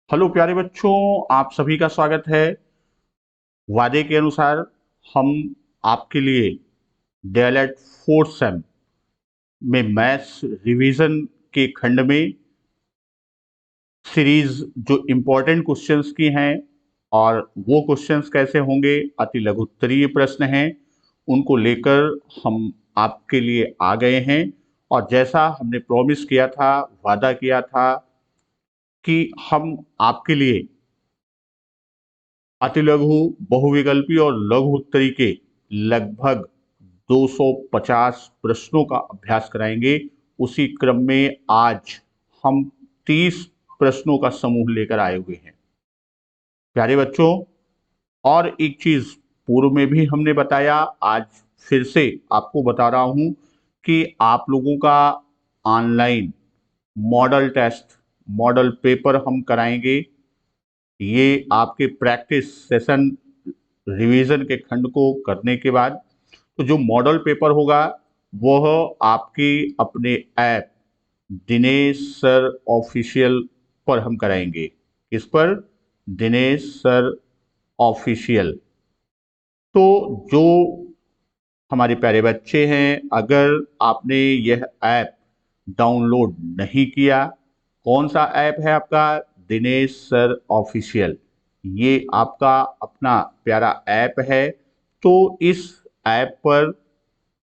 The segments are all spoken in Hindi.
हेलो प्यारे बच्चों, आप सभी का स्वागत है। वादे के अनुसार हम आपके लिए डीएलएड फोर्थ सेम में मैथ्स रिवीजन के खंड में सीरीज जो इम्पोर्टेंट क्वेश्चंस की हैं और वो क्वेश्चंस कैसे होंगे, अति लघुत्तरीय प्रश्न हैं, उनको लेकर हम आपके लिए आ गए हैं। और जैसा हमने प्रॉमिस किया था, वादा किया था कि हम आपके लिए अतिलघु, बहुविकल्पी और लघु उत्तरी के लगभग 250 प्रश्नों का अभ्यास कराएंगे। उसी क्रम में आज हम 30 प्रश्नों का समूह लेकर आए हुए हैं। प्यारे बच्चों, और एक चीज पूर्व में भी हमने बताया, आज फिर से आपको बता रहा हूं कि आप लोगों का online model test, model paper हम कराएंगे। ये आपके प्रैक्टिस सेशन रिवीजन के खंड को करने के बाद तो जो मॉडल पेपर होगा वह आपके अपने ऐप दिनेश सर ऑफिशियल पर हम कराएंगे। इस पर दिनेश सर ऑफिशियल। तो जो हमारे प्यारे बच्चे हैं, अगर आपने यह ऐप डाउनलोड नहीं किया, कौन सा ऐप है आपका? Dinesh sir official. ये आपका अपना प्यारा ऐप है। तो इस ऐप पर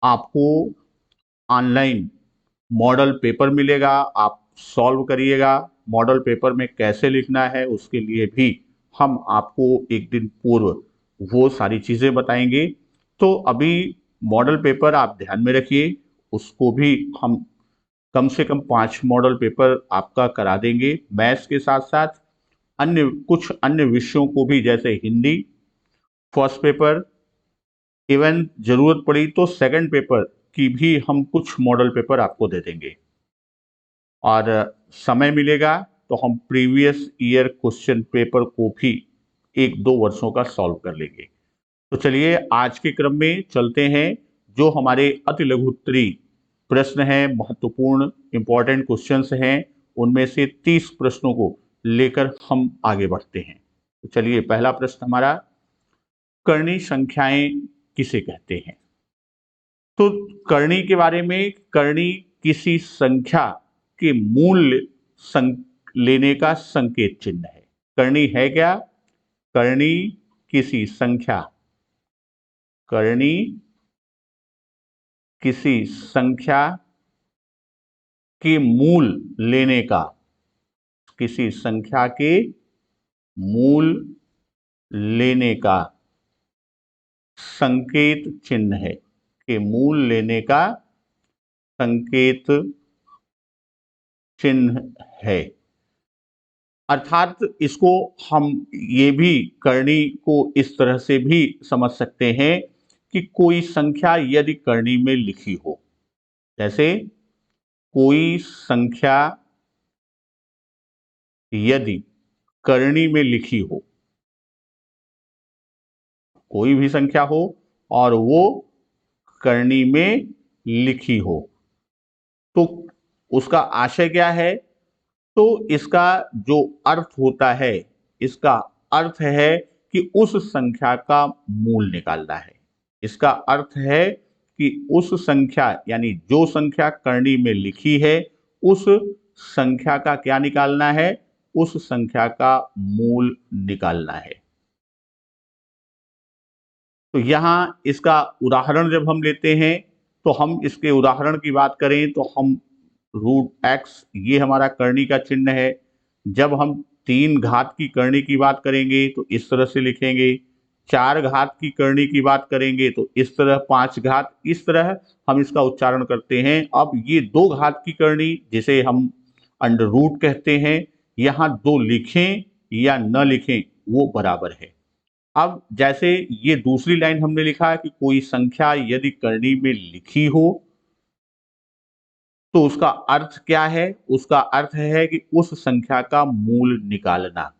आपको ऑनलाइन मॉडल पेपर मिलेगा, आप सॉल्व करिएगा। मॉडल पेपर में कैसे लिखना है उसके लिए भी हम आपको एक दिन पूर्व वो सारी चीज़ें बताएंगे। तो अभी मॉडल पेपर आप ध्यान में रखिए, उसको भी हम कम से कम 5 मॉडल पेपर आपका करा देंगे। मैथ्स के साथ साथ अन्य कुछ अन्य विषयों को भी, जैसे हिंदी फर्स्ट पेपर, इवन जरूरत पड़ी तो सेकंड पेपर की भी हम कुछ मॉडल पेपर आपको दे देंगे। और समय मिलेगा तो हम प्रीवियस ईयर क्वेश्चन पेपर को भी 1-2 वर्षों का सॉल्व कर लेंगे। तो चलिए आज के क्रम में चलते हैं। जो हमारे अति लघुत्तरी प्रश्न हैं, महत्वपूर्ण इंपॉर्टेंट क्वेश्चंस हैं, उनमें से 30 प्रश्नों को लेकर हम आगे बढ़ते हैं। तो चलिए, पहला प्रश्न हमारा, कर्णी संख्याएं किसे कहते हैं? तो करणी के बारे में, करणी किसी संख्या के मूल्य लेने का संकेत चिन्ह है। करणी है क्या? करणी किसी संख्या, करणी किसी संख्या के मूल लेने का, किसी संख्या के मूल लेने का संकेत चिन्ह है, के मूल लेने का संकेत चिन्ह है। अर्थात इसको हम ये भी, करणी को इस तरह से भी समझ सकते हैं कि कोई संख्या यदि करणी में लिखी हो, जैसे कोई संख्या यदि करणी में लिखी हो, कोई भी संख्या हो और वो करणी में लिखी हो, तो उसका आशय क्या है? तो इसका जो अर्थ होता है, इसका अर्थ है कि उस संख्या का मूल निकालना है। इसका अर्थ है कि उस संख्या, यानी जो संख्या करणी में लिखी है, उस संख्या का क्या निकालना है? उस संख्या का मूल निकालना है। तो यहां इसका उदाहरण जब हम लेते हैं, तो हम इसके उदाहरण की बात करें तो हम √x, ये हमारा करणी का चिन्ह है। जब हम 3 घात की करणी की बात करेंगे तो इस तरह से लिखेंगे। 4 घात की करणी की बात करेंगे तो इस तरह, 5 घात, इस तरह हम इसका उच्चारण करते हैं। अब ये 2 घात की करणी, जिसे हम अंडर रूट कहते हैं, यहां 2 लिखें या न लिखें वो बराबर है। अब जैसे ये दूसरी लाइन हमने लिखा है कि कोई संख्या यदि करणी में लिखी हो, तो उसका अर्थ क्या है? उसका अर्थ है कि उस संख्या का मूल निकालना।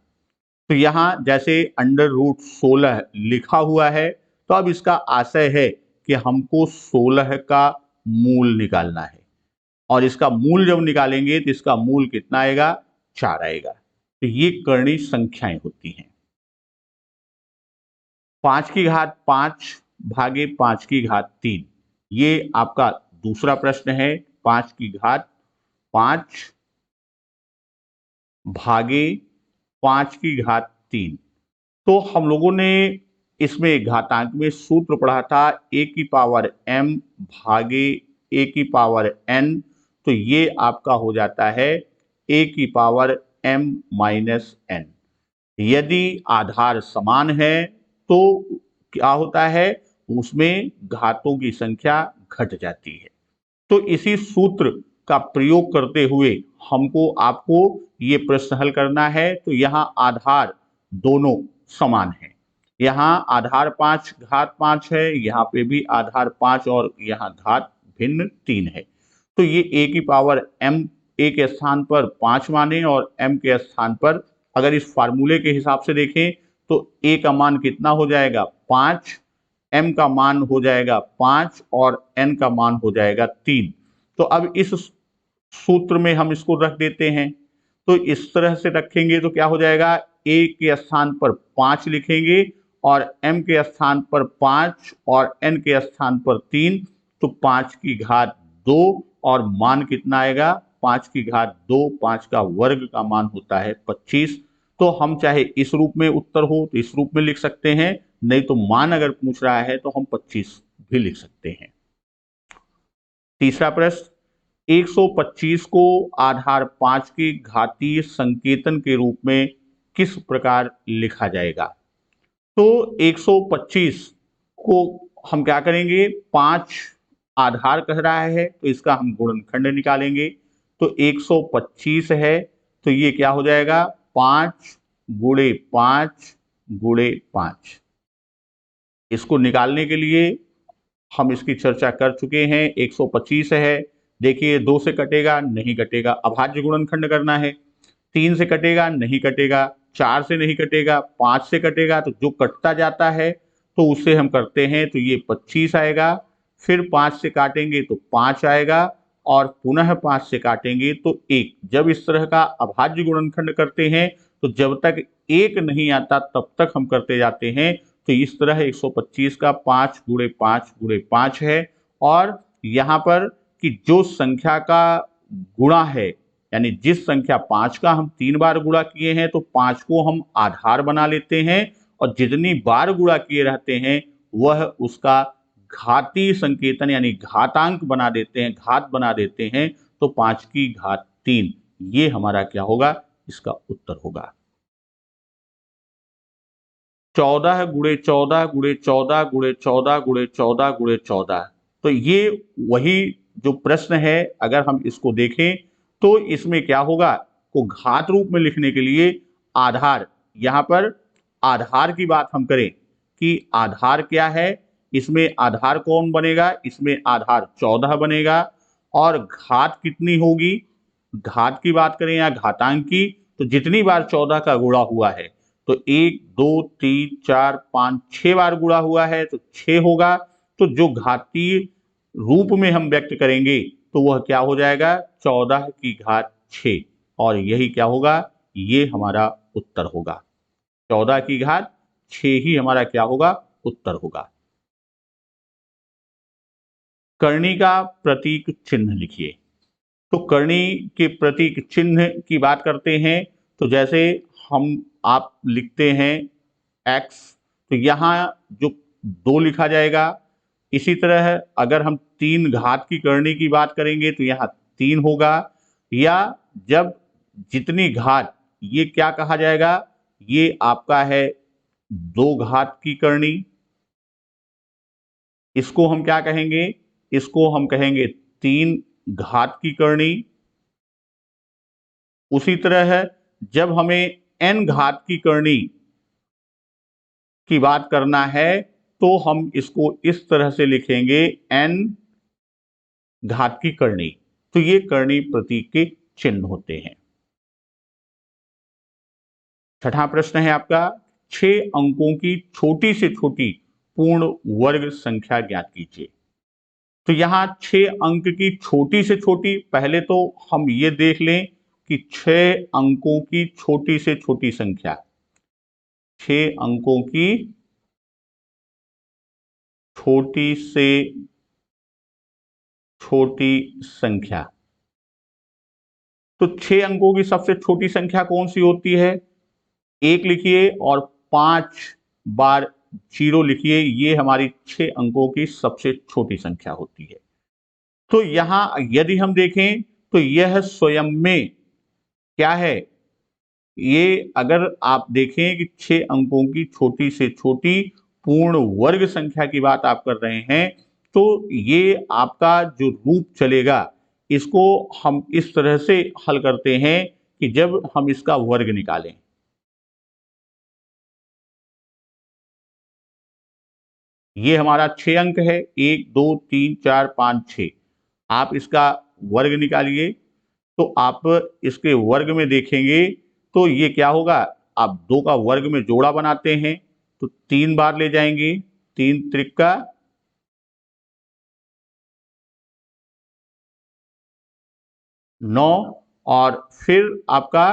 तो यहां जैसे √16 लिखा हुआ है, तो अब इसका आशय है कि हमको 16 का मूल निकालना है। और इसका मूल जब निकालेंगे तो इसका मूल कितना आएगा? 4 आएगा। तो ये कर्णीय संख्याएं होती हैं। 5 की घात 5 भागे 5 की घात 3, ये आपका दूसरा प्रश्न है। 5 की घात 5 भागे 5 की घात 3। तो हम लोगों ने इसमें घातांक में सूत्र पढ़ा था a की पावर m भागे a की पावर n। तो ये आपका हो जाता है a की पावर m माइनस n। यदि आधार समान है तो क्या होता है, उसमें घातों की संख्या घट जाती है। तो इसी सूत्र का प्रयोग करते हुए हमको आपको ये प्रश्न हल करना है। तो यहाँ आधार दोनों समान है, यहाँ आधार 5 घात 5 है, यहाँ पे भी आधार 5 और यहाँ घात भिन्न 3 है। तो ये a की पावर m a के स्थान पर 5 माने और m के स्थान पर, अगर इस फार्मूले के हिसाब से देखें तो a का मान कितना हो जाएगा 5, m का मान हो जाएगा 5 और n का मान हो जाएगा 3। तो अब इस सूत्र में हम इसको रख देते हैं। तो इस तरह से रखेंगे तो क्या हो जाएगा, a के स्थान पर 5 लिखेंगे और m के स्थान पर 5 और n के स्थान पर 3। तो 5 की घात 2 और मान कितना आएगा 5 की घात 2, 5 का वर्ग का मान होता है 25। तो हम चाहे इस रूप में उत्तर हो तो इस रूप में लिख सकते हैं, नहीं तो मान अगर पूछ रहा है तो हम 25 भी लिख सकते हैं। तीसरा प्रश्न, 125 को आधार 5 के घातीय संकेतन के रूप में किस प्रकार लिखा जाएगा। तो 125 को हम क्या करेंगे, 5 आधार कह रहा है तो इसका हम गुणनखंड निकालेंगे। तो 125 है तो ये क्या हो जाएगा 5 गुणे 5 गुणे 5। इसको निकालने के लिए हम इसकी चर्चा कर चुके हैं। 125 है, देखिए 2 से कटेगा नहीं कटेगा, अभाज्य गुणनखंड करना है। 3 से कटेगा नहीं कटेगा, 4 से नहीं कटेगा, 5 से कटेगा, तो जो कटता जाता है तो उससे हम करते हैं। तो ये 25 आएगा, फिर 5 से काटेंगे तो 5 आएगा और पुनः 5 से काटेंगे तो 1। जब इस तरह का अभाज्य गुणनखंड करते हैं तो जब तक 1 नहीं आता तब तक हम करते जाते हैं। तो इस तरह 125 का 5 गुणे 5 गुणे 5 है। और यहाँ पर कि जो संख्या का गुणा है, यानी जिस संख्या 5 का हम 3 बार गुणा किए हैं तो 5 को हम आधार बना लेते हैं और जितनी बार गुणा किए रहते हैं वह उसका घातीय संकेतन यानी घातांक बना देते हैं, घात बना देते हैं। तो 5 की घात 3 ये हमारा क्या होगा, इसका उत्तर होगा। 14 गुणे 14 गुणे 14 गुणे 14 गुणे 14 गुणे 14। तो ये वही जो प्रश्न है, अगर हम इसको देखें तो इसमें क्या होगा, को घात रूप में लिखने के लिए आधार, यहाँ पर आधार की बात हम करें कि आधार क्या है, इसमें आधार कौन बनेगा, इसमें आधार 14 बनेगा। और घात कितनी होगी, घात की बात करें या घातांक की, तो जितनी बार 14 का गुणा हुआ है तो 1 2 3 4 5 6 बार गुणा हुआ है तो 6 होगा। तो जो घातीय रूप में हम व्यक्त करेंगे तो वह क्या हो जाएगा 14 की घात 6। और यही क्या होगा, ये हमारा उत्तर होगा। 14 की घात 6 ही हमारा क्या होगा, उत्तर होगा। कर्णी का प्रतीक चिन्ह लिखिए। तो कर्णी के प्रतीक चिन्ह की बात करते हैं। तो जैसे हम आप लिखते हैं x, तो यहाँ जो 2 लिखा जाएगा। इसी तरह अगर हम 3 घात की कर्णी की बात करेंगे तो यहाँ 3 होगा। या जब जितनी घात, ये क्या कहा जाएगा, ये आपका है 2 घात की कर्णी। इसको हम क्या कहेंगे, इसको हम कहेंगे 3 घात की कर्णी। उसी तरह है जब हमें n घात की कर्णी की बात करना है तो हम इसको इस तरह से लिखेंगे n घात की कर्णी। तो ये कर्णी प्रतीक के चिन्ह होते हैं। छठा प्रश्न है आपका, 6 अंकों की छोटी से छोटी पूर्ण वर्ग संख्या ज्ञात कीजिए। तो यहां 6 अंक की छोटी से छोटी, पहले तो हम ये देख लें कि 6 अंकों की छोटी से छोटी संख्या, 6 अंकों की छोटी से छोटी संख्या। तो 6 अंकों की सबसे छोटी संख्या कौन सी होती है? 1 लिखिए और 5 बार 0 लिखिए, ये हमारी 6 अंकों की सबसे छोटी संख्या होती है। तो यहां यदि हम देखें तो यह स्वयं में क्या है, ये अगर आप देखें कि 6 अंकों की छोटी से छोटी पूर्ण वर्ग संख्या की बात आप कर रहे हैं, तो ये आपका जो रूप चलेगा, इसको हम इस तरह से हल करते हैं कि जब हम इसका वर्ग निकालें, ये हमारा 6 अंक है, 1 2 3 4 5 6, आप इसका वर्ग निकालिए। तो आप इसके वर्ग में देखेंगे तो ये क्या होगा, आप 2 का वर्ग में जोड़ा बनाते हैं तो 3 बार ले जाएंगे, 3 त्रिका 9, और फिर आपका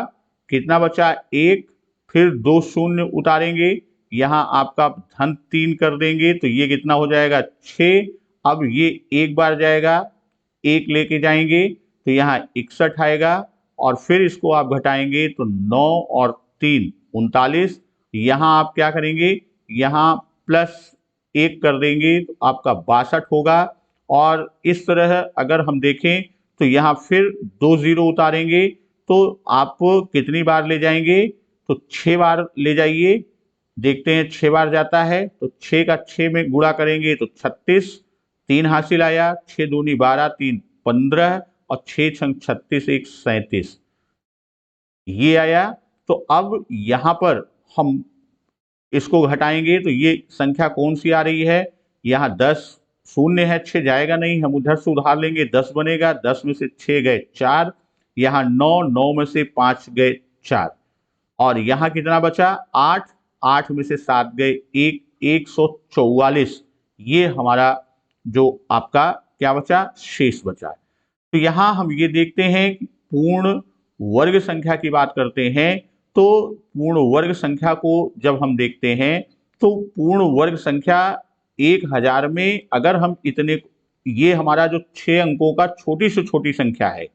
कितना बचा, 1, फिर 2 शून्य उतारेंगे, यहां आपका धन 3 कर देंगे तो ये कितना हो जाएगा, 6। अब ये एक बार जाएगा, 1 लेके जाएंगे तो यहाँ 61 आएगा, और फिर इसको आप घटाएंगे तो 9 और 3 39, यहाँ आप क्या करेंगे, यहाँ प्लस 1 कर देंगे तो आपका 62 होगा। और इस तरह अगर हम देखें तो यहाँ फिर 2 जीरो उतारेंगे तो आप कितनी बार ले जाएंगे, तो 6 बार ले जाइए। देखते हैं 6 बार जाता है तो 6 का 6 में गुणा करेंगे तो 36, 3 हासिल आया, 6 दूनी 12, 3 15, और 6 छंग 36, 1 37, ये आया। तो अब यहाँ पर हम इसको घटाएंगे तो ये संख्या कौन सी आ रही है, यहाँ 10 शून्य है, 6 जाएगा नहीं, हम उधर से उधार लेंगे, 10 बनेगा, 10 में से 6 गए 4, यहाँ 9, 9 में से 5 गए 4, और यहाँ कितना बचा 8, 8 में से 7 गए 1, 144, ये हमारा जो आपका क्या बचा, शेष बचा। तो यहाँ हम ये देखते हैं कि पूर्ण वर्ग संख्या की बात करते हैं, तो पूर्ण वर्ग संख्या को जब हम देखते हैं तो पूर्ण वर्ग संख्या 1000 में अगर हम इतने, ये हमारा जो 6 अंकों का छोटी से छोटी संख्या है,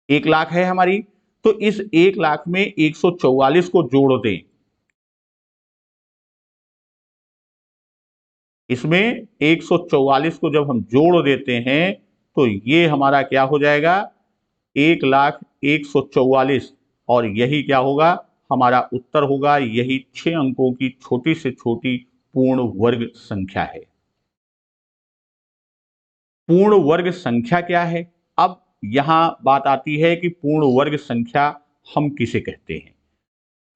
1 लाख है हमारी, तो इस 1 लाख में 144 को जोड़ दें, इसमें 144 को जब हम जोड़ देते हैं तो ये हमारा क्या हो जाएगा, 1,01,44, और यही क्या होगा, हमारा उत्तर होगा, यही 6 अंकों की छोटी से छोटी पूर्ण वर्ग संख्या है। पूर्ण वर्ग संख्या क्या है, अब यहां बात आती है कि पूर्ण वर्ग संख्या हम किसे कहते हैं।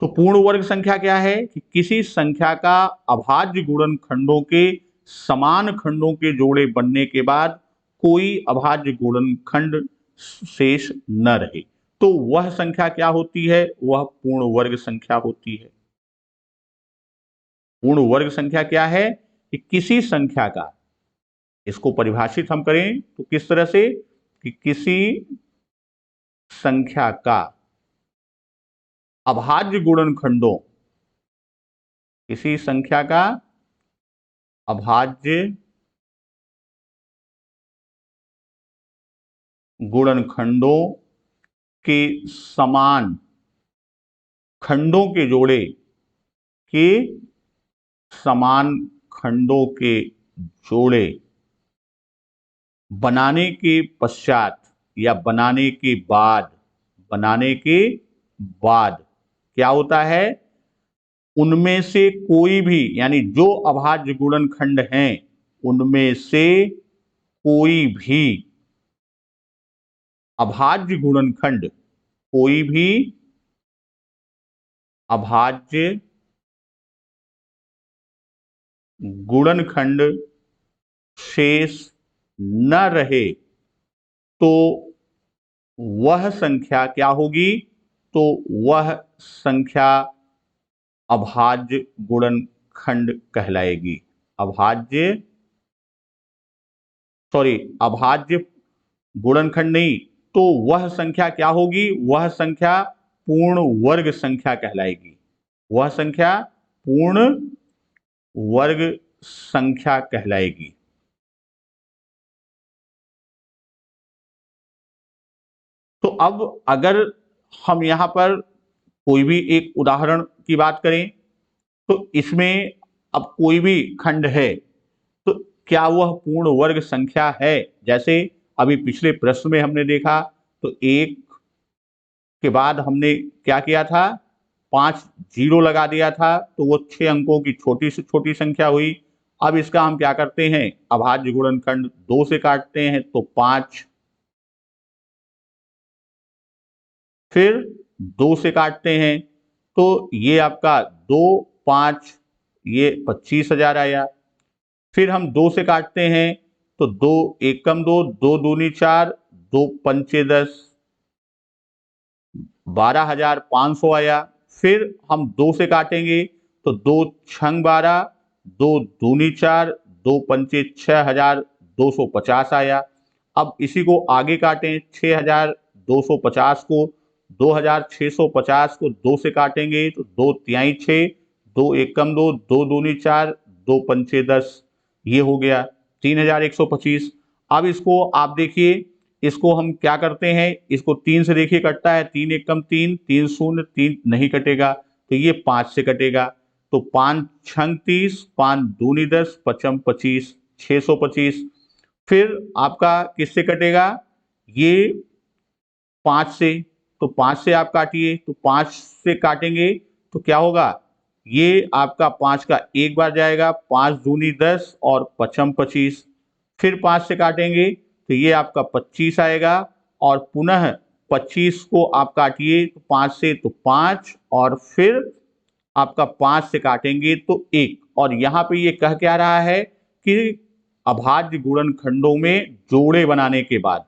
तो पूर्ण वर्ग संख्या क्या है कि किसी संख्या का अभाज्य गुणनखंडों के समान खंडों के जोड़े बनने के बाद कोई अभाज्य गुणनखंड शेष न रहे, तो वह संख्या क्या होती है, वह पूर्ण वर्ग संख्या होती है। पूर्ण वर्ग संख्या क्या है कि किसी संख्या का, इसको परिभाषित हम करें तो किस तरह से, कि किसी संख्या का अभाज्य गुणनखंडों, किसी संख्या का अभाज्य गुणनखंडों के समान खंडों के जोड़े, के समान खंडों के जोड़े बनाने के पश्चात या बनाने के बाद, बनाने के बाद क्या होता है, उनमें से कोई भी, यानी जो अभाज्य गुणनखंड हैं उनमें से कोई भी अभाज्य गुणनखंड, कोई भी अभाज्य गुणनखंड शेष न रहे तो वह संख्या क्या होगी, तो वह संख्या अभाज्य गुणनखंड कहलाएगी। अभाज्य, सॉरी, अभाज्य गुणनखंड नहीं, तो वह संख्या क्या होगी? वह संख्या पूर्ण वर्ग संख्या कहलाएगी। वह संख्या पूर्ण वर्ग संख्या कहलाएगी। तो अब अगर हम यहां पर कोई भी एक उदाहरण की बात करें, तो इसमें अब कोई भी खंड है तो क्या वह पूर्ण वर्ग संख्या है? जैसे अभी पिछले प्रश्न में हमने देखा, तो एक के बाद हमने क्या किया था? 5 जीरो लगा दिया था, तो वो 6 अंकों की छोटी से छोटी संख्या हुई। अब इसका हम क्या करते हैं? अभाज्य गुणनखंड 2 से काटते हैं, तो 5, फिर 2 से काटते हैं, तो ये आपका 2, 5, ये 25,000 आया। फिर हम 2 से काटते हैं, तो 2 एकम 2, 2 दूनी 4, 2 पंचे 10, 12,500 आया। फिर हम 2 से काटेंगे, तो 2 छंग 12, 2 दूनी 4, 2 पंचे 6,250 आया। अब इसी को आगे काटें, 6,250 को 2,650 को 2 से काटेंगे, तो 2 तिहाई 6, 2 एकम 2, 2 दूनी 4, 2 पंचे 10, ये हो गया 3,125। अब इसको आप देखिए, इसको हम क्या करते हैं? इसको 3 से देखिए कटता है, 3 एकम 3, 3 शून्य, 3 नहीं कटेगा, तो ये 5 से कटेगा। तो 5 छंग 30, 5 दूनी 10, पचम 25, 625। फिर आपका किससे कटेगा? ये 5 से, तो 5 से आप काटिए, तो 5 से काटेंगे तो क्या होगा? ये आपका 5 का एक बार जाएगा, 5 दूनी 10 और पचम 25। फिर 5 से काटेंगे तो ये आपका 25 आएगा, और पुनः 25 को आप काटिए, तो 5 से तो 5, और फिर आपका 5 से काटेंगे तो 1। और यहाँ पे ये कह क्या रहा है कि अभाज्य गुणनखंडों में जोड़े बनाने के बाद,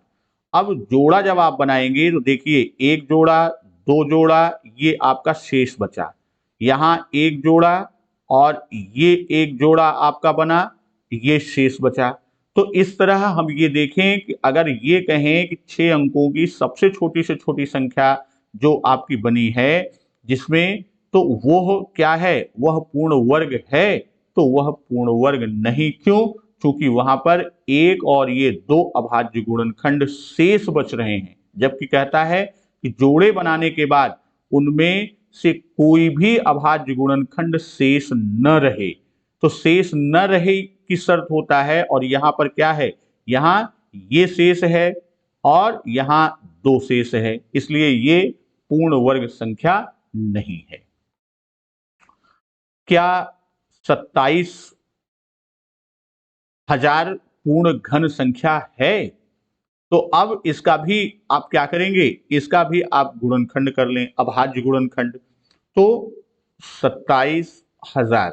अब जोड़ा जब आप बनाएंगे तो देखिए, एक जोड़ा, दो जोड़ा, ये आपका शेष बचा। यहाँ एक जोड़ा और ये एक जोड़ा आपका बना, ये शेष बचा। तो इस तरह हम ये देखें कि अगर ये कहें कि 6 अंकों की सबसे छोटी से छोटी संख्या जो आपकी बनी है, जिसमें, तो वह क्या है? वह पूर्ण वर्ग है? तो वह पूर्ण वर्ग नहीं। क्यों? क्योंकि वहां पर एक और ये 2 अभाज्य गुणनखंड शेष बच रहे हैं। जबकि कहता है कि जोड़े बनाने के बाद उनमें से कोई भी अभाज्य गुणनखंड शेष न रहे। तो शेष न रहे की शर्त होता है, और यहां पर क्या है? यहां ये शेष है और यहां 2 शेष है, इसलिए ये पूर्ण वर्ग संख्या नहीं है। क्या 27,000 पूर्ण घन संख्या है? तो अब इसका भी आप क्या करेंगे? इसका भी आप गुणनखंड कर लें, अभाज्य गुणनखंड। तो 27,000,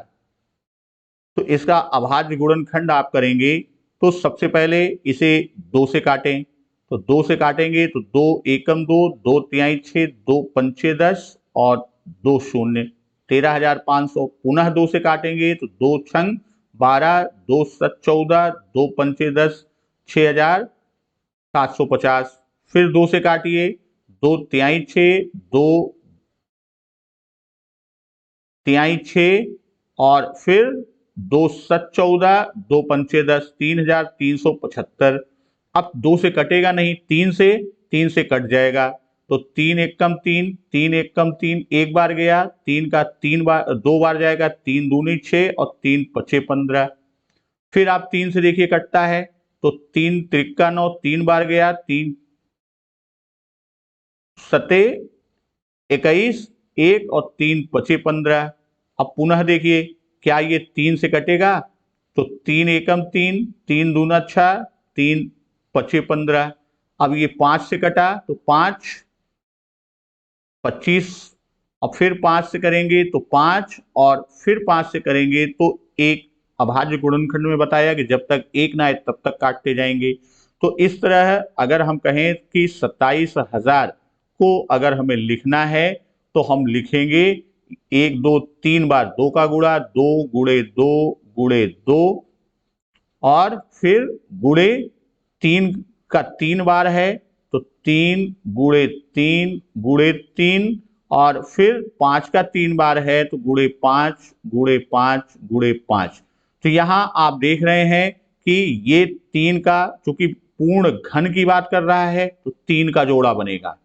तो इसका अभाज्य गुणनखंड आप करेंगे, तो सबसे पहले इसे 2 से काटें, तो 2 से काटेंगे तो 2 एकम 2, 2 तिहाई 6, 2 पंचे 10 और 2 शून्य, 13,500। पुनः 2 से काटेंगे तो 2 छंग 12, 2 सत 14, 2 पंचे 10, 6,750। फिर 2 से काटिए, 2 तिहाई 6, 2 तिहाई 6 और फिर 2 सत 14, 2 पंचे 10, 3,375। अब 2 से कटेगा नहीं, 3 से कट जाएगा, तो 3 एकम 3, 3 एकम 3 एक बार गया, 3 का 3 बार 2 बार जाएगा, 3 दूनी 6 और 3 पचे 15। फिर आप 3 से देखिए कटता है, तो 3 त्रिका 9 3 बार गया, 3 सते 21, 1 और 3 पचे 15। अब पुनः देखिए, क्या ये 3 से कटेगा? तो 3 एकम 3, 3 दूना 6, 3 पचे 15। अब ये 5 से कटा, तो 5 25, और फिर 5 से करेंगे तो 5, और फिर 5 से करेंगे तो 1। अभाज्य गुणनखंड में बताया कि जब तक 1 ना आए तब तक काटते जाएंगे। तो इस तरह अगर हम कहें कि 27,000 को अगर हमें लिखना है, तो हम लिखेंगे 1 2 3 बार 2 का गुणा, 2 गुणे 2 गुणे 2, और फिर गुणे 3 का 3 बार है, तो 3 गुणे 3 गुणे 3, और फिर 5 का 3 बार है तो गुणे 5 गुणे 5 गुणे 5। तो यहां आप देख रहे हैं कि ये 3 का, चूंकि पूर्ण घन की बात कर रहा है तो 3 का जोड़ा बनेगा।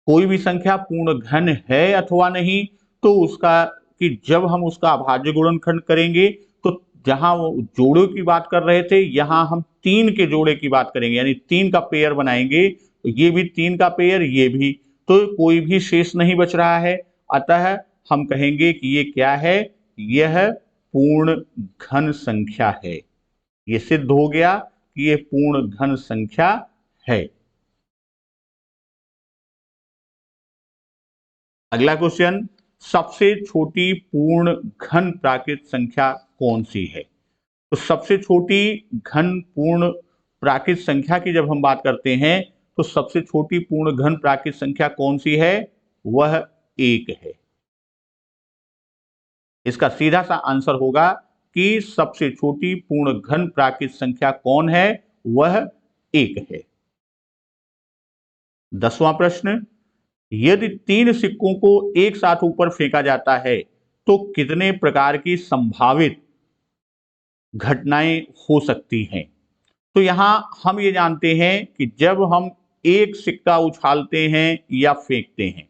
कोई भी संख्या पूर्ण घन है अथवा नहीं, तो उसका, कि जब हम उसका अभाज्य गुणनखंड करेंगे तो जहां वो जोड़ों की बात कर रहे थे, यहां हम 3 के जोड़े की बात करेंगे, यानी 3 का पेयर बनाएंगे। तो ये भी 3 का पेयर, ये भी, तो कोई भी शेष नहीं बच रहा है। अतः हम कहेंगे कि ये क्या है, यह पूर्ण घन संख्या है। ये सिद्ध हो गया कि ये पूर्ण घन संख्या है। अगला क्वेश्चन, सबसे छोटी पूर्ण घन प्राकृत संख्या कौन सी है? तो सबसे छोटी घन पूर्ण प्राकृत संख्या की जब हम बात करते हैं तो सबसे छोटी पूर्ण घन प्राकृत संख्या कौन सी है? वह 1 है। इसका सीधा सा आंसर होगा कि सबसे छोटी पूर्ण घन प्राकृत संख्या कौन है? वह 1 है। 10वां प्रश्न, यदि 3 सिक्कों को एक साथ ऊपर फेंका जाता है तो कितने प्रकार की संभावित घटनाएं हो सकती हैं? तो यहां हम ये जानते हैं कि जब हम एक सिक्का उछालते हैं या फेंकते हैं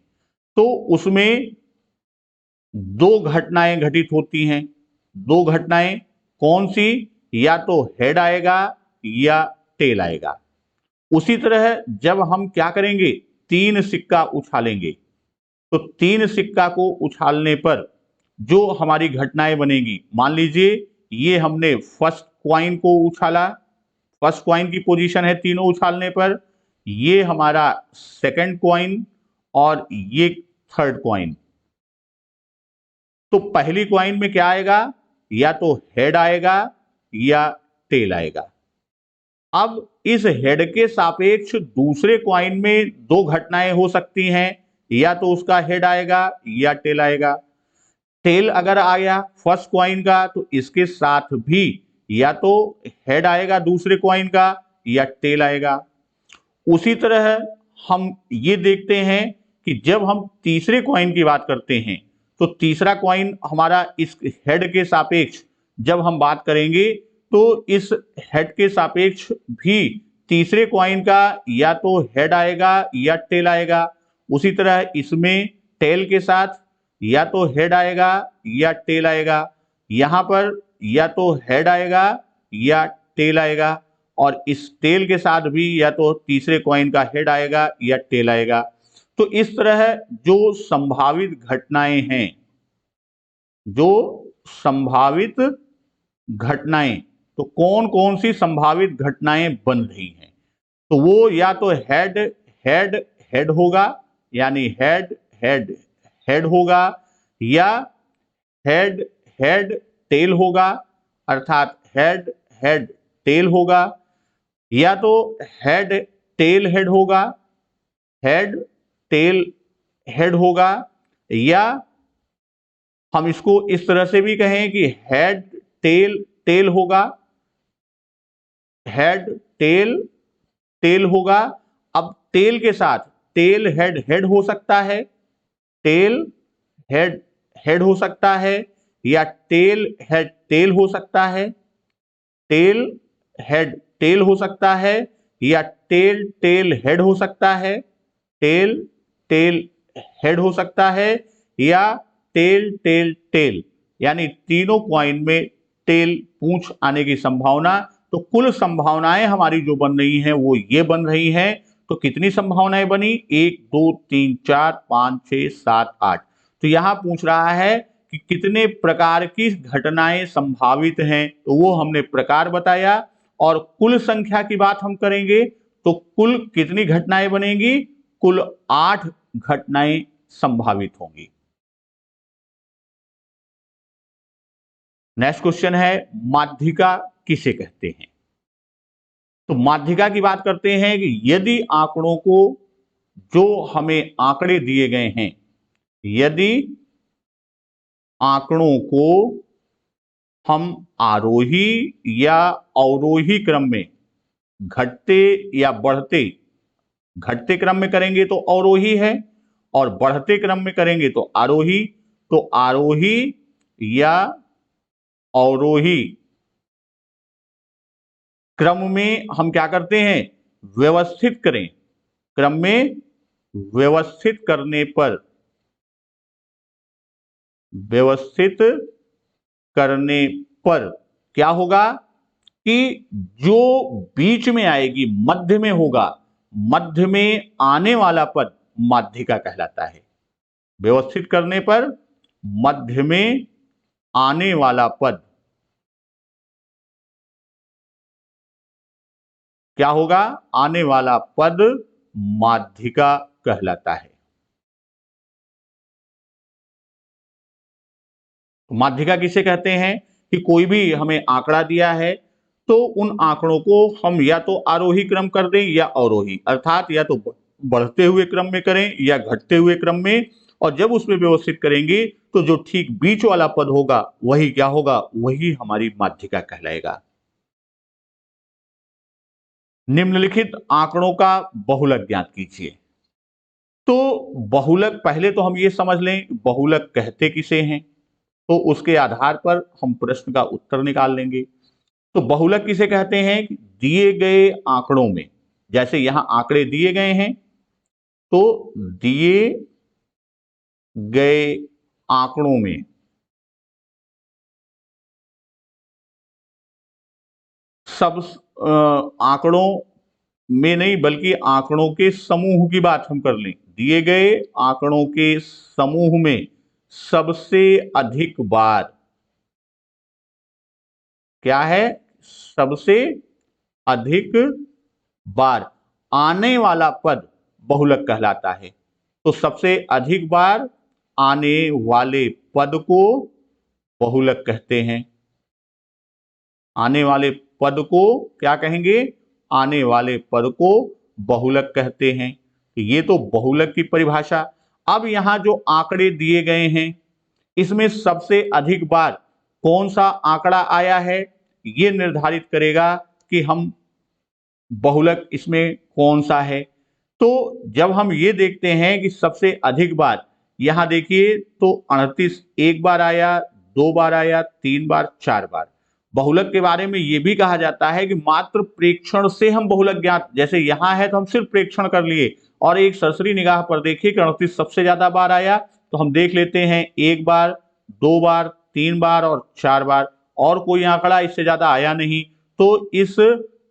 तो उसमें दो घटनाएं घटित होती हैं। दो घटनाएं कौन सी? या तो हेड आएगा या टेल आएगा। उसी तरह जब हम क्या करेंगे, 3 सिक्का उछालेंगे तो 3 सिक्का को उछालने पर जो हमारी घटनाएं बनेगी, मान लीजिए ये हमने फर्स्ट क्वाइन को उछाला, फर्स्ट क्वाइन की पोजीशन है तीनों उछालने पर, ये हमारा सेकंड क्वाइन और ये थर्ड क्वाइन। तो पहली क्वाइन में क्या आएगा? या तो हेड आएगा या टेल आएगा। अब इस हेड के सापेक्ष दूसरे क्वाइन में दो घटनाएं हो सकती हैं, या तो उसका हेड आएगा या टेल आएगा। टेल अगर आ गया फर्स्ट क्वाइन का तो इसके साथ भी या तो हेड आएगा दूसरे क्वाइन का या टेल आएगा। उसी तरह हम ये देखते हैं कि जब हम तीसरे क्वाइन की बात करते हैं तो तीसरा क्वाइन हमारा इस हेड के सापेक्ष जब हम बात करेंगे तो इस हेड के सापेक्ष भी तीसरे क्वाइन का या तो हेड आएगा या टेल आएगा। उसी तरह इसमें टेल के साथ या तो हेड आएगा या टेल आएगा। यहां पर या तो हेड आएगा या टेल आएगा, और इस टेल के साथ भी या तो तीसरे कॉइन का हेड आएगा या टेल आएगा। तो इस तरह जो संभावित घटनाएं हैं, जो संभावित घटनाएं, तो कौन कौन सी संभावित घटनाएं बन रही हैं? तो वो या तो हेड हेड हेड होगा, यानी हेड हेड हेड होगा, या हेड हेड टेल होगा, अर्थात हेड हेड टेल होगा, या तो हेड टेल हेड होगा, हेड टेल हेड होगा, या हम इसको इस तरह से भी कहें कि हेड टेल टेल होगा, हेड टेल टेल होगा। अब टेल के साथ टेल हेड हेड हो सकता है, टेल हेड हेड हो सकता है, या टेल हेड टेल हो सकता है, टेल हेड टेल हो सकता है, या टेल टेल हेड हो सकता है, टेल टेल हेड हो सकता है, या टेल टेल टेल, यानी तीनों क्वाइन में टेल पूंछ आने की संभावना। तो कुल संभावनाएं हमारी जो बन रही हैं वो ये बन रही हैं। तो कितनी संभावनाएं बनी? 1 2 3 4 5 6 7 8। तो यहां पूछ रहा है कि कितने प्रकार की घटनाएं संभावित हैं, तो वो हमने प्रकार बताया। और कुल संख्या की बात हम करेंगे तो कुल कितनी घटनाएं बनेंगी? कुल 8 घटनाएं संभावित होंगी। नेक्स्ट क्वेश्चन है, माध्यिका किसे कहते हैं? तो माध्यिका की बात करते हैं कि यदि आंकड़ों को, जो हमें आंकड़े दिए गए हैं, यदि आंकड़ों को हम आरोही या अवरोही क्रम में घटते या बढ़ते घटते क्रम में करेंगे तो अवरोही है, और बढ़ते क्रम में करेंगे तो आरोही। तो आरोही या अवरोही क्रम में हम क्या करते हैं, व्यवस्थित करें, क्रम में व्यवस्थित करने पर, व्यवस्थित करने पर क्या होगा कि जो बीच में आएगी, मध्य में होगा, मध्य में आने वाला पद माध्यिका कहलाता है। व्यवस्थित करने पर मध्य में आने वाला पद क्या होगा, आने वाला पद माध्यिका कहलाता है। माध्यिका किसे कहते हैं कि कोई भी हमें आंकड़ा दिया है तो उन आंकड़ों को हम या तो आरोही क्रम कर दें या अवरोही, अर्थात या तो बढ़ते हुए क्रम में करें या घटते हुए क्रम में, और जब उसमें व्यवस्थित करेंगे तो जो ठीक बीच वाला पद होगा वही क्या होगा, वही हमारी माध्यिका कहलाएगा। निम्नलिखित आंकड़ों का बहुलक ज्ञात कीजिए। तो बहुलक पहले तो हम ये समझ लें बहुलक कहते किसे हैं, तो उसके आधार पर हम प्रश्न का उत्तर निकाल लेंगे। तो बहुलक किसे कहते हैं, दिए गए आंकड़ों में, जैसे यहां आंकड़े दिए गए हैं, तो दिए गए आंकड़ों में सब आंकड़ों में नहीं बल्कि आंकड़ों के समूह की बात हम कर लें, दिए गए आंकड़ों के समूह में सबसे अधिक बार क्या है, सबसे अधिक बार आने वाला पद बहुलक कहलाता है। तो सबसे अधिक बार आने वाले पद को बहुलक कहते हैं। आने वाले पद को क्या कहेंगे, आने वाले पद को बहुलक कहते हैं। तो ये तो बहुलक की परिभाषा। अब यहां जो आंकड़े दिए गए हैं इसमें सबसे अधिक बार कौन सा आंकड़ा आया है, ये निर्धारित करेगा कि हम बहुलक इसमें कौन सा है। तो जब हम ये देखते हैं कि सबसे अधिक बार, यहां देखिए तो 38 एक बार आया, 2 बार आया, 3 बार, 4 बार। बहुलक के बारे में यह भी कहा जाता है कि मात्र प्रेक्षण से हम बहुलक ज्ञात, जैसे यहां है तो हम सिर्फ प्रेक्षण कर लिए और एक सरसरी निगाह पर देखिए कि 38 सबसे ज्यादा बार आया, तो हम देख लेते हैं 1 बार, 2 बार, 3 बार और 4 बार, और कोई आंकड़ा इससे ज्यादा आया नहीं। तो इस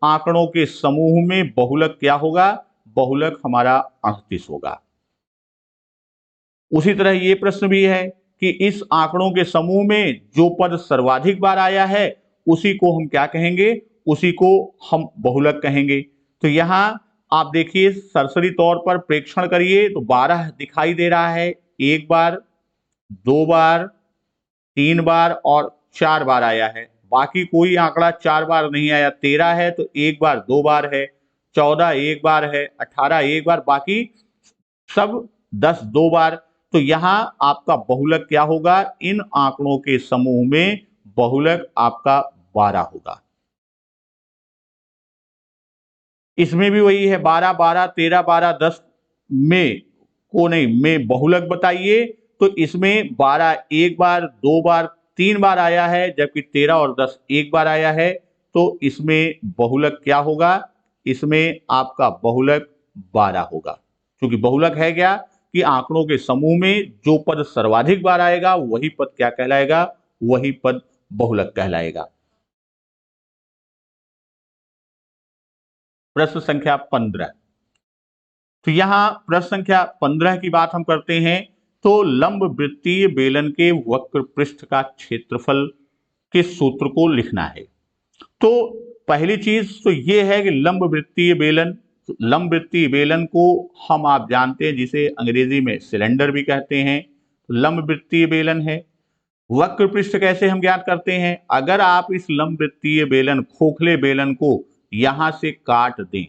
आंकड़ों के समूह में बहुलक क्या होगा, बहुलक हमारा 38 होगा। उसी तरह ये प्रश्न भी है कि इस आंकड़ों के समूह में जो पद सर्वाधिक बार आया है उसी को हम क्या कहेंगे, उसी को हम बहुलक कहेंगे। तो यहां आप देखिए सरसरी तौर पर प्रेक्षण करिए तो 12 दिखाई दे रहा है, 1 बार, 2 बार, 3 बार और 4 बार आया है। बाकी कोई आंकड़ा 4 बार नहीं आया। 13 है तो 1 बार, 2 बार है, 14 1 बार है, 18 1 बार, बाकी सब 10 2 बार। तो यहां आपका बहुलक क्या होगा, इन आंकड़ों के समूह में बहुलक आपका 12 होगा। इसमें भी वही है, 12 12 13 12 10 में को नहीं में बहुलक बताइए। तो इसमें 12 1 बार, 2 बार, 3 बार आया है, जबकि 13 और 10 1 बार आया है। तो इसमें बहुलक क्या होगा, इसमें आपका बहुलक 12 होगा। क्योंकि बहुलक है क्या कि आंकड़ों के समूह में जो पद सर्वाधिक बार आएगा वही पद क्या कहलाएगा, वही पद बहुलक कहलाएगा। प्रश्न संख्या 15। तो यहां प्रश्न संख्या 15 की बात हम करते हैं। तो लंब वृत्तीय बेलन के वक्र पृष्ठ का क्षेत्रफल के सूत्र को लिखना है। तो पहली चीज तो यह है कि लंब वृत्तीय बेलन, लंब वृत्तीय बेलन को हम आप जानते हैं जिसे अंग्रेजी में सिलेंडर भी कहते हैं, लंब वृत्तीय बेलन है। वक्र पृष्ठ कैसे हम ज्ञात करते हैं, अगर आप इस लंब वृत्तीय बेलन, खोखले बेलन को यहां से काट दें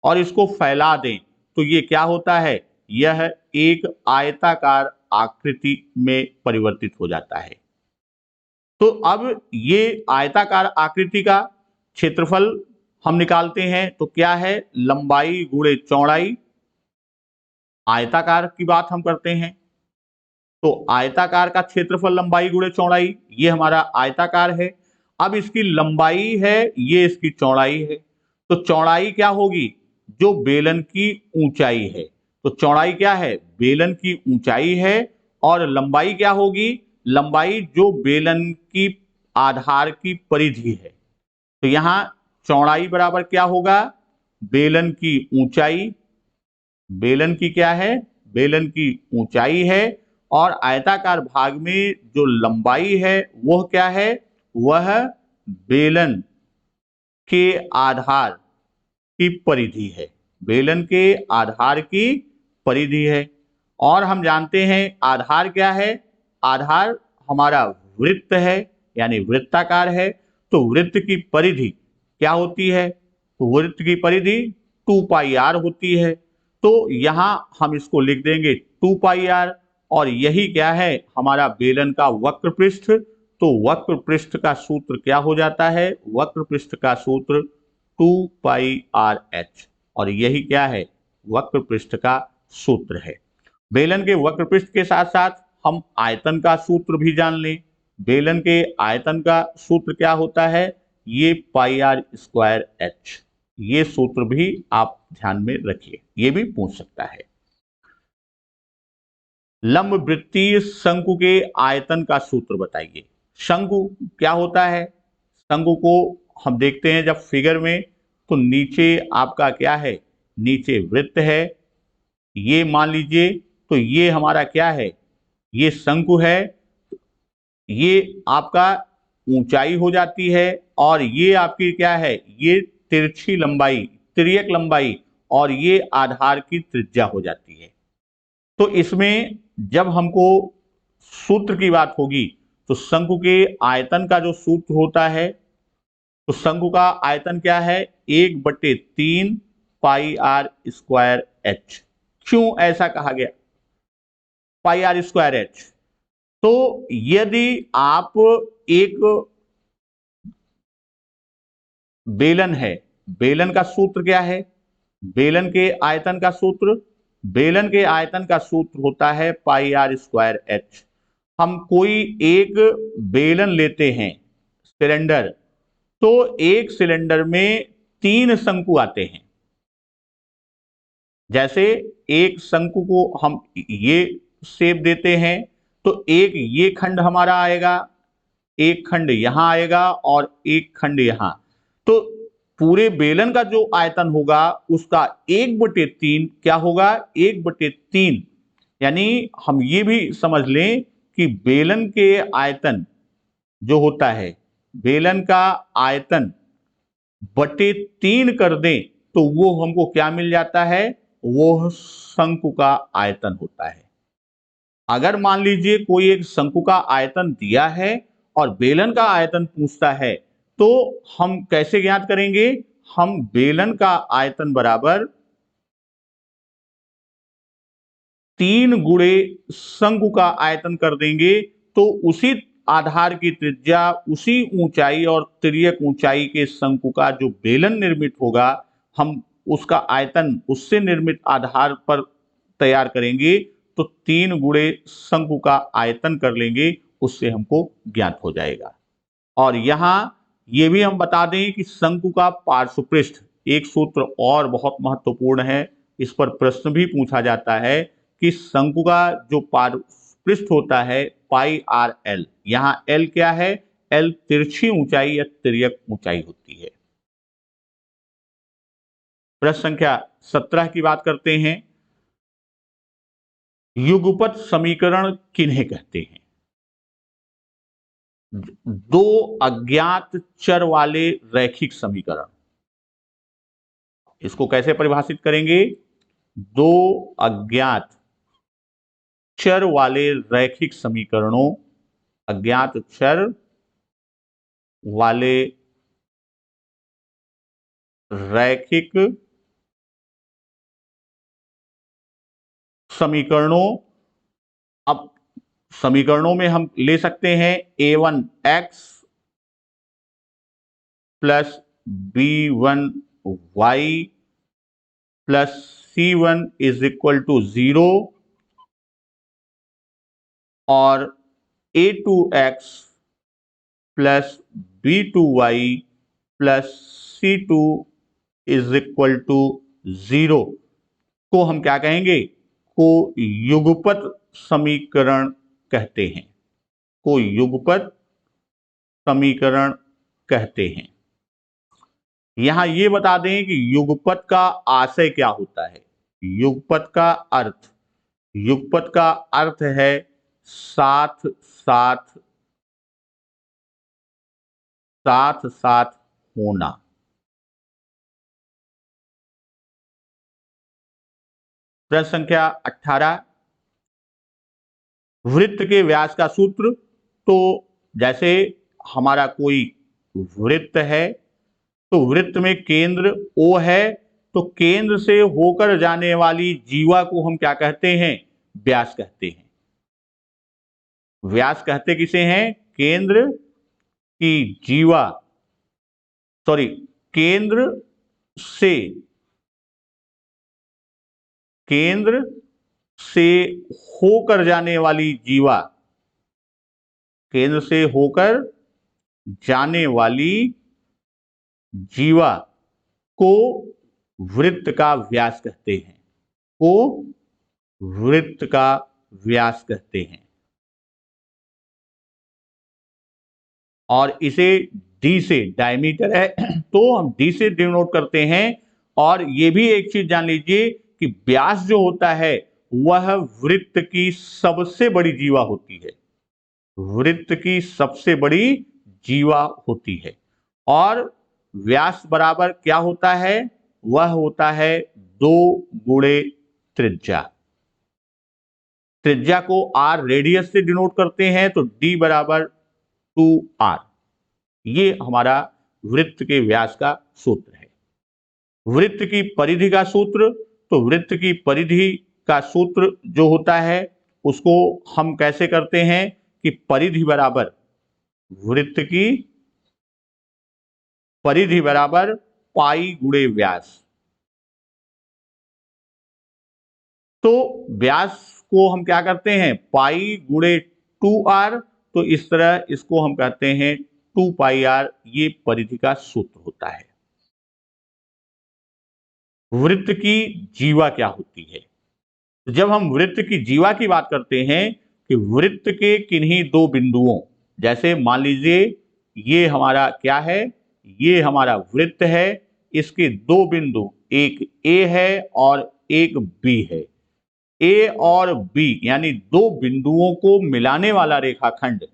और इसको फैला दें तो ये क्या होता है, यह एक आयताकार आकृति में परिवर्तित हो जाता है। तो अब ये आयताकार आकृति का क्षेत्रफल हम निकालते हैं तो क्या है, लंबाई गुणे चौड़ाई, आयताकार की बात हम करते हैं तो आयताकार का क्षेत्रफल लंबाई गुणे चौड़ाई, ये हमारा आयताकार है। अब इसकी लंबाई है, ये इसकी चौड़ाई है। तो चौड़ाई क्या होगी? जो बेलन की ऊंचाई है। तो चौड़ाई क्या है? बेलन की ऊंचाई है। और लंबाई क्या होगी? लंबाई जो बेलन की आधार की परिधि है। तो यहां चौड़ाई बराबर क्या होगा? बेलन की ऊंचाई, बेलन की क्या है? बेलन की ऊंचाई है। और आयताकार भाग में जो लंबाई है वह क्या है? वह बेलन के आधार की परिधि है। बेलन के आधार की परिधि है। और हम जानते हैं आधार क्या है? आधार हमारा वृत्त है, यानी वृत्ताकार है। तो वृत्त की परिधि क्या होती है? तो वृत्त की परिधि 2 पाई आर होती है। तो यहां हम इसको लिख देंगे 2 पाई आर। और यही क्या है? हमारा बेलन का वक्र पृष्ठ। तो वक्र पृष्ठ का सूत्र क्या हो जाता है? वक्र पृष्ठ का सूत्र 2 पाई आर एच। और यही क्या है? वक्र पृष्ठ का सूत्र है। बेलन के वक्र पृष्ठ के साथ साथ हम आयतन का सूत्र भी जान लें। बेलन के आयतन का सूत्र क्या होता है? ये पाई आर स्क्वायर एच। ये सूत्र भी आप ध्यान में रखिए, ये भी पूछ सकता है। लंब वृत्तीय शंकु के आयतन का सूत्र बताइए। शंकु क्या होता है? शंकु को हम देखते हैं जब फिगर में, तो नीचे आपका क्या है? नीचे वृत्त है। ये मान लीजिए, तो ये हमारा क्या है? ये शंकु है। ये आपका ऊंचाई हो जाती है। और ये आपकी क्या है? ये तिरछी लंबाई, तिर्यक लंबाई। और ये आधार की त्रिज्या हो जाती है। तो इसमें जब हमको सूत्र की बात होगी, तो शंकु के आयतन का जो सूत्र होता है, तो शंकु का आयतन क्या है? 1/3 पाई आर स्क्वायर एच। क्यों ऐसा कहा गया? पाई आर स्क्वायर एच। तो यदि आप एक बेलन है, बेलन का सूत्र क्या है? बेलन के आयतन का सूत्र, बेलन के आयतन का सूत्र होता है पाई आर स्क्वायर एच। हम कोई एक बेलन लेते हैं, सिलेंडर, तो एक सिलेंडर में 3 शंकु आते हैं। जैसे एक शंकु को हम ये शेप देते हैं, तो एक ये खंड हमारा आएगा, एक खंड यहां आएगा और एक खंड यहां। तो पूरे बेलन का जो आयतन होगा उसका 1/3 क्या होगा? 1/3। यानी हम ये भी समझ लें कि बेलन के आयतन जो होता है, बेलन का आयतन बटे 3 कर दें, तो वो हमको क्या मिल जाता है? वो शंकु का आयतन होता है। अगर मान लीजिए कोई एक शंकु का आयतन दिया है और बेलन का आयतन पूछता है, तो हम कैसे ज्ञात करेंगे? हम बेलन का आयतन बराबर 3 गुणे शंकु का आयतन कर देंगे। तो उसी आधार की त्रिज्या, उसी ऊंचाई और तिर्यक ऊंचाई के शंकु का जो बेलन निर्मित होगा, हम उसका आयतन उससे निर्मित आधार पर तैयार करेंगे। तो 3 गुणे शंकु का आयतन कर लेंगे, उससे हमको ज्ञात हो जाएगा। और यहां ये भी हम बता दें कि शंकु का पार्श्वपृष्ठ, एक सूत्र और बहुत महत्वपूर्ण है, इस पर प्रश्न भी पूछा जाता है कि शंकु का जो पार्श्वपृष्ठ होता है पाई आर एल। यहां एल क्या है? एल तिरछी ऊंचाई या तिर्यक ऊंचाई होती है। प्रश्न संख्या 17 की बात करते हैं। युगपत समीकरण किन्हें कहते हैं? दो अज्ञात चर वाले रैखिक समीकरण। इसको कैसे परिभाषित करेंगे? दो अज्ञात चर वाले रैखिक समीकरणों, अज्ञात चर वाले रैखिक समीकरणों। अब समीकरणों में हम ले सकते हैं a1x plus b1y plus C1 is equal to 0 और A2x plus B2y plus C2 is equal to 0 को हम क्या कहेंगे? को युगपत समीकरण कहते हैं। को युगपत समीकरण कहते हैं। यहां ये बता दें कि युगपत का आशय क्या होता है। युगपत का अर्थ, युगपत का अर्थ है साथ साथ, साथ साथ होना। प्रश्न संख्या 18, वृत्त के व्यास का सूत्र। तो जैसे हमारा कोई वृत्त है तो वृत्त में केंद्र O है, तो केंद्र से होकर जाने वाली जीवा को हम क्या कहते हैं? व्यास कहते हैं। व्यास कहते किसे हैं? केंद्र की जीवा, सॉरी, केंद्र से, केंद्र से होकर जाने वाली जीवा, केंद्र से होकर जाने वाली जीवा को वृत्त का व्यास कहते हैं। को वृत्त का व्यास कहते हैं। और इसे डी से, डायमीटर है तो हम डी से डिनोट करते हैं। और ये भी एक चीज जान लीजिए कि व्यास जो होता है वह वृत्त की सबसे बड़ी जीवा होती है। वृत्त की सबसे बड़ी जीवा होती है। और व्यास बराबर क्या होता है? वह होता है 2 गुणे त्रिज्या। त्रिज्या को r रेडियस से डिनोट करते हैं, तो d बराबर 2r। ये हमारा वृत्त के व्यास का सूत्र है। वृत्त की परिधि का सूत्र, तो वृत्त की परिधि का सूत्र जो होता है उसको हम कैसे करते हैं कि परिधि बराबर, वृत्त की परिधि बराबर पाई गुणे व्यास। तो व्यास को हम क्या करते हैं? पाई गुणे 2r। तो इस तरह इसको हम कहते हैं 2 पाई r। ये परिधि का सूत्र होता है। वृत्त की जीवा क्या होती है? जब हम वृत्त की जीवा की बात करते हैं कि वृत्त के किन्हीं 2 बिंदुओं, जैसे मान लीजिए ये हमारा क्या है? ये हमारा वृत्त है। इसके 2 बिंदु, एक A है और एक B है। A और B यानी 2 बिंदुओं को मिलाने वाला रेखाखंड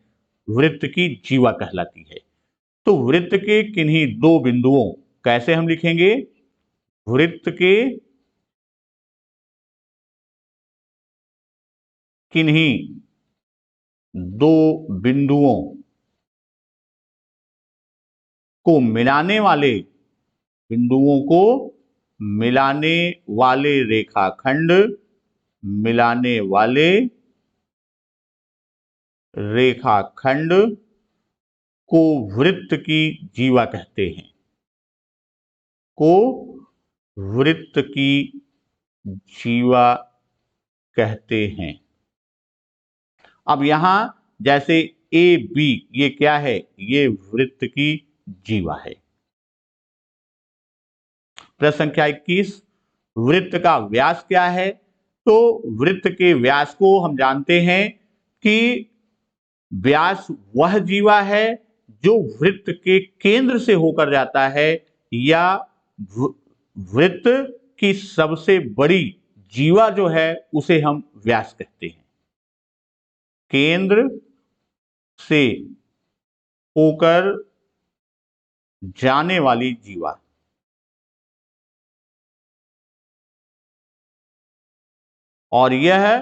वृत्त की जीवा कहलाती है। तो वृत्त के किन्हीं 2 बिंदुओं कैसे हम लिखेंगे? वृत्त के किन्हीं 2 बिंदुओं को मिलाने वाले, बिंदुओं को मिलाने वाले रेखाखंड, मिलाने वाले रेखाखंड को वृत्त की जीवा कहते हैं। को वृत्त की जीवा कहते हैं। अब यहां जैसे ए बी, ये क्या है? ये वृत्त की जीवा है। प्रश्न संख्या 21, वृत्त का व्यास क्या है? तो वृत्त के व्यास को हम जानते हैं कि व्यास वह जीवा है जो वृत्त के केंद्र से होकर जाता है, या वृत्त की सबसे बड़ी जीवा जो है उसे हम व्यास कहते हैं। केंद्र से होकर जाने वाली जीवा। और यह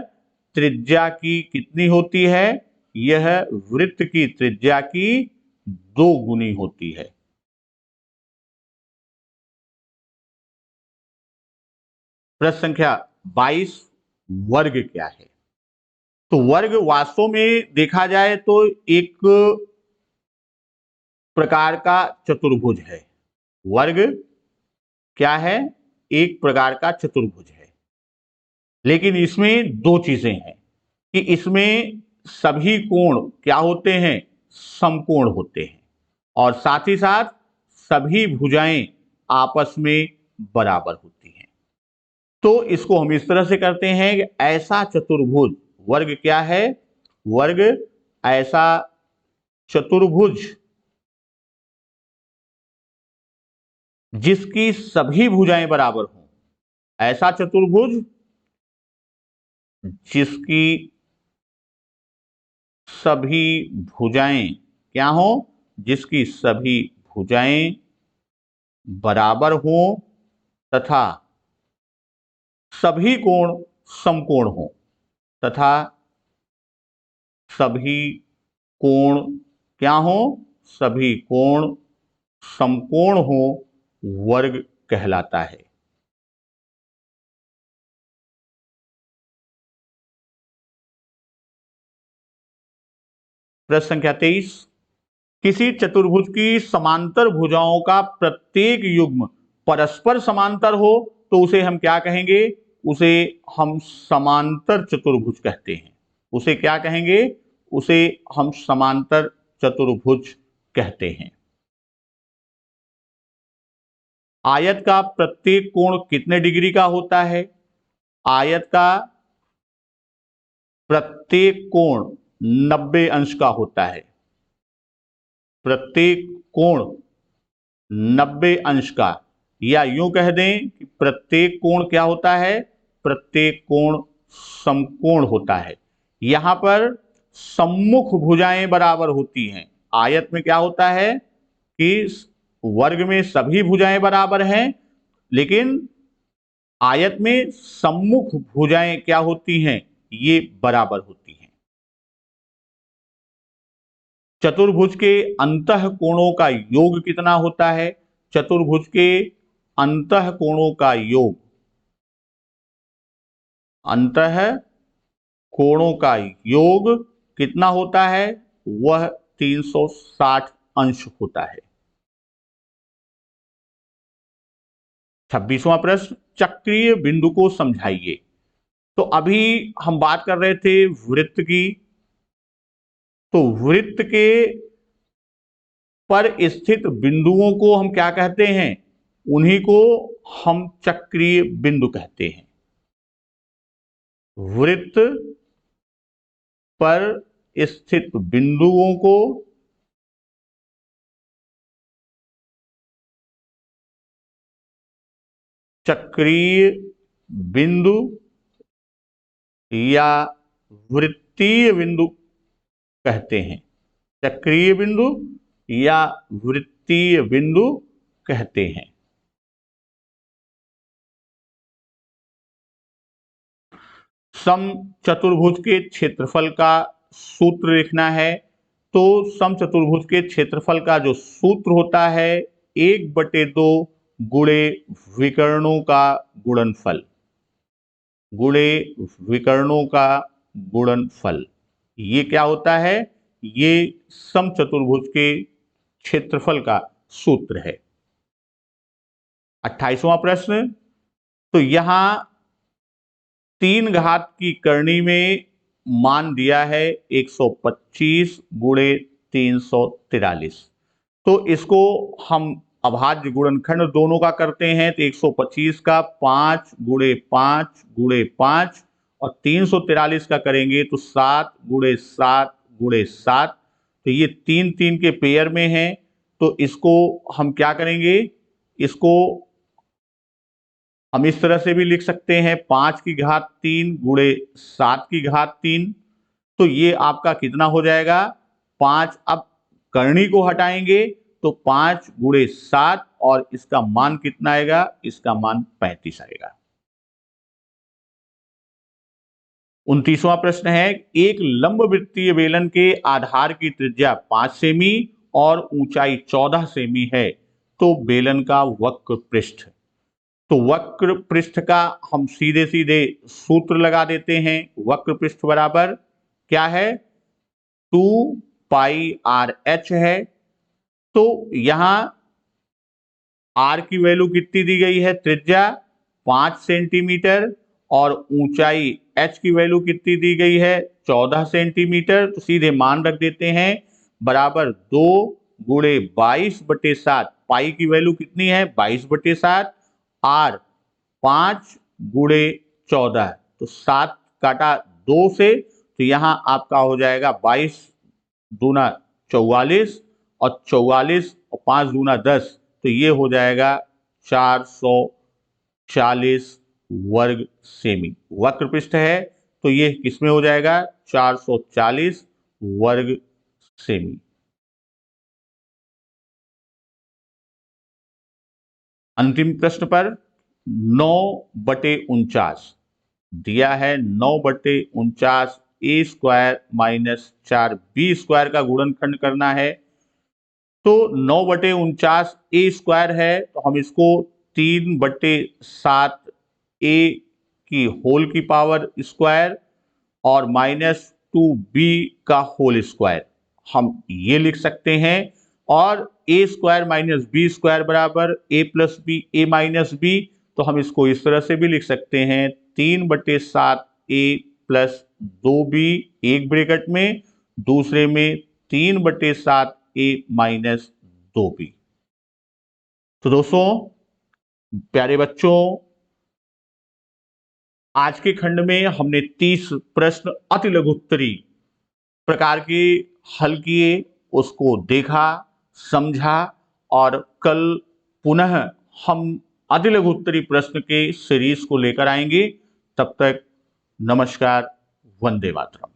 त्रिज्या की कितनी होती है? यह वृत्त की त्रिज्या की 2 गुनी होती है। प्रश्न संख्या 22, वर्ग क्या है? तो वर्ग वास्तव में देखा जाए तो एक प्रकार का चतुर्भुज है। वर्ग क्या है? एक प्रकार का चतुर्भुज है, लेकिन इसमें दो चीजें हैं कि इसमें सभी कोण क्या होते हैं, समकोण होते हैं, और साथ ही साथ सभी भुजाएं आपस में बराबर होती हैं। तो इसको हम इस तरह से करते हैं कि ऐसा चतुर्भुज, वर्ग क्या है, वर्ग ऐसा चतुर्भुज जिसकी सभी भुजाएं बराबर हों, ऐसा चतुर्भुज जिसकी सभी भुजाएं क्या हो, जिसकी सभी भुजाएं बराबर हों तथा सभी कोण समकोण हों, तथा सभी कोण क्या हो, सभी कोण समकोण हो, वर्ग कहलाता है। प्रश्न संख्या 23, किसी चतुर्भुज की समांतर भुजाओं का प्रत्येक युग्म परस्पर समांतर हो तो उसे हम क्या कहेंगे, उसे हम समांतर चतुर्भुज कहते हैं। उसे क्या कहेंगे, उसे हम समांतर चतुर्भुज कहते हैं। आयत का प्रत्येक कोण कितने डिग्री का होता है, आयत का प्रत्येक कोण 90 अंश का होता है, प्रत्येक कोण 90 अंश का, या यूं कह दें कि प्रत्येक कोण क्या होता है, प्रत्येक कोण समकोण होता है। यहां पर सम्मुख भुजाएं बराबर होती हैं। आयत में क्या होता है कि वर्ग में सभी भुजाएं बराबर हैं, लेकिन आयत में सम्मुख भुजाएं क्या होती हैं, ये बराबर होती हैं। चतुर्भुज के अंतः कोणों का योग कितना होता है, चतुर्भुज के अंतः कोणों का योग, अंतः कोणों का योग कितना होता है, वह 360 अंश होता है। 26वां प्रश्न, चक्रीय बिंदु को समझाइए। तो अभी हम बात कर रहे थे वृत्त की, तो वृत्त के पर स्थित बिंदुओं को हम क्या कहते हैं, उन्हीं को हम चक्रीय बिंदु कहते हैं। वृत्त पर स्थित बिंदुओं को चक्रीय बिंदु या वृत्तीय बिंदु कहते हैं, चक्रीय बिंदु या वृत्तीय बिंदु कहते हैं। सम चतुर्भुज के क्षेत्रफल का सूत्र लिखना है। तो सम चतुर्भुज के क्षेत्रफल का जो सूत्र होता है 1/2 गुणे विकर्णों का गुणनफल, गुणे विकर्णों का गुणनफल, ये क्या होता है, ये सम चतुर्भुज के क्षेत्रफल का सूत्र है। 28वां प्रश्न, तो यहां 3 घात की करनी में मान दिया है 125 गुणे 343। तो इसको हम अभाज्य गुणनखंड दोनों का करते हैं, तो 125 का 5 गुणे 5 गुणे 5 और 343 का करेंगे तो 7 गुणे 7 गुणे 7। तो ये 3 3 के पेयर में है, तो इसको हम क्या करेंगे, इसको हम इस तरह से भी लिख सकते हैं 5 की घात 3 गुणे 7 की घात 3। तो ये आपका कितना हो जाएगा, 5, अब करनी को हटाएंगे तो 5 गुणे 7 और इसका मान कितना आएगा, इसका मान 35 आएगा। 29वां प्रश्न है, एक लंबवृत्तीय बेलन के आधार की त्रिज्या 5 सेमी और ऊंचाई 14 सेमी है, तो बेलन का वक्र पृष्ठ, तो वक्र पृष्ठ का हम सीधे सीधे सूत्र लगा देते हैं। वक्र पृष्ठ बराबर क्या है, 2πr(h) है। तो यहां r की वैल्यू कितनी दी गई है, त्रिज्या 5 सेंटीमीटर और ऊंचाई h की वैल्यू कितनी दी गई है 14 सेंटीमीटर। तो सीधे मान रख देते हैं बराबर 2 गुणे 22/7। पाई की वैल्यू कितनी है 22/7 r 5 गुणे 14। तो 7 काटा 2 से, तो यहां आपका हो जाएगा 22 दूना 44 और 44 और 5 दूना 10, तो ये हो जाएगा 440 वर्ग सेमी। वक्र पृष्ठ है तो ये किसमें हो जाएगा 440 वर्ग सेमी। अंतिम प्रश्न पर 9/49 दिया है। 9/49 ए स्क्वायर माइनस 4b² का गुणनखंड करना है। तो 9/49 ए स्क्वायर है तो हम इसको 3/7 ए की होल की पावर स्क्वायर और -2b का होल स्क्वायर हम ये लिख सकते हैं। और ए स्क्वायर माइनस बी स्क्वायर बराबर ए प्लस बी ए माइनस बी, तो हम इसको इस तरह से भी लिख सकते हैं 3/7 ए प्लस 2b एक ब्रैकेट में, दूसरे में 3/7 ए माइनस 2b। तो दोस्तों प्यारे बच्चों, आज के खंड में हमने 30 प्रश्न अति लघुत्तरी प्रकार के हल किए, उसको देखा, समझा और कल पुनः हम अति लघुत्तरी प्रश्न के सीरीज को लेकर आएंगे। तब तक नमस्कार, वंदे मातरम।